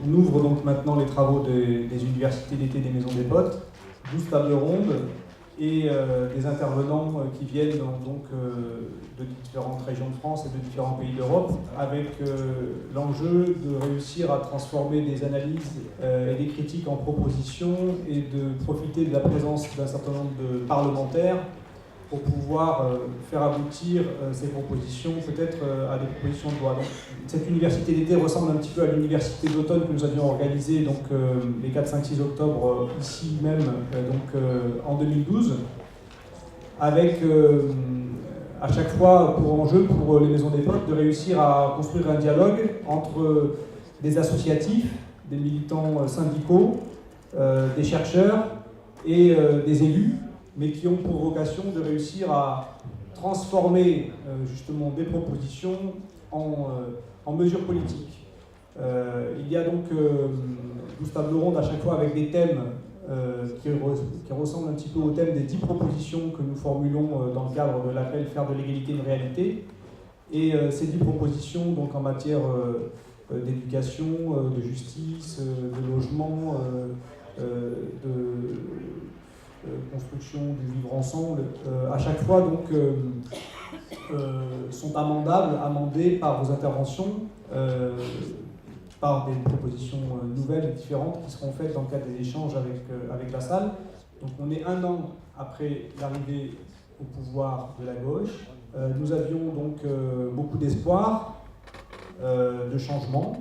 On ouvre donc maintenant les travaux des universités d'été des Maisons des Potes, 12 tables rondes et des intervenants qui viennent donc de différentes régions de France et de différents pays d'Europe, avec l'enjeu de réussir à transformer des analyses et des critiques en propositions et de profiter de la présence d'un certain nombre de parlementaires pour pouvoir faire aboutir ces propositions, peut-être à des propositions de loi. Donc, cette université d'été ressemble un petit peu à l'université d'automne que nous avions organisée donc, les 4, 5, 6 octobre ici même en 2012, avec à chaque fois pour enjeu pour les Maisons des Potes de réussir à construire un dialogue entre des associatifs, des militants syndicaux, des chercheurs et des élus, mais qui ont pour vocation de réussir à transformer justement des propositions en mesures politiques. Il y a donc 12 tables rondes à chaque fois avec des thèmes qui ressemblent un petit peu aux thèmes des 10 propositions que nous formulons dans le cadre de l'appel Faire de l'égalité une réalité. Et ces 10 propositions donc en matière d'éducation, de justice, de logement, construction du vivre ensemble, à chaque fois donc sont amendables, amendées par vos interventions, par des propositions nouvelles et différentes qui seront faites dans le cadre des échanges avec la salle. Donc on est un an après l'arrivée au pouvoir de la gauche. Nous avions donc beaucoup d'espoir, de changement,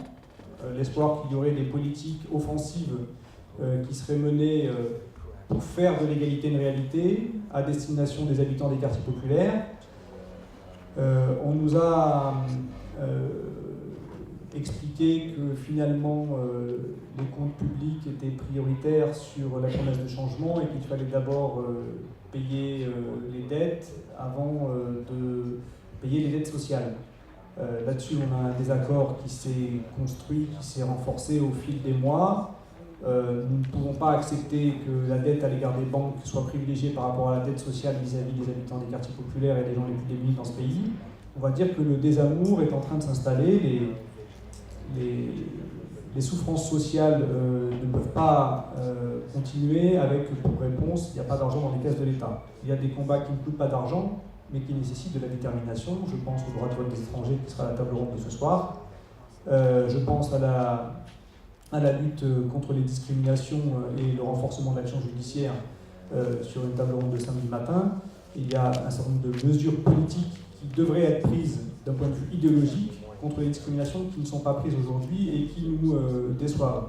l'espoir qu'il y aurait des politiques offensives qui seraient menées pour faire de l'égalité une réalité à destination des habitants des quartiers populaires. On nous a expliqué que finalement les comptes publics étaient prioritaires sur la promesse de changement et qu'il fallait d'abord payer les dettes avant de payer les dettes sociales. Là-dessus, on a un désaccord qui s'est construit, qui s'est renforcé au fil des mois. Nous ne pouvons pas accepter que la dette à l'égard des banques soit privilégiée par rapport à la dette sociale vis-à-vis des habitants des quartiers populaires et des gens les plus démunis dans ce pays. On va dire que le désamour est en train de s'installer, les souffrances sociales ne peuvent pas continuer avec pour réponse il n'y a pas d'argent dans les caisses de l'État. Il y a des combats qui ne coûtent pas d'argent, mais qui nécessitent de la détermination. Je pense au droit de vote des étrangers qui sera à la table ronde de ce soir. Je pense à la lutte contre les discriminations et le renforcement de l'action judiciaire sur une table ronde de samedi matin. Il y a un certain nombre de mesures politiques qui devraient être prises d'un point de vue idéologique contre les discriminations qui ne sont pas prises aujourd'hui et qui nous déçoivent.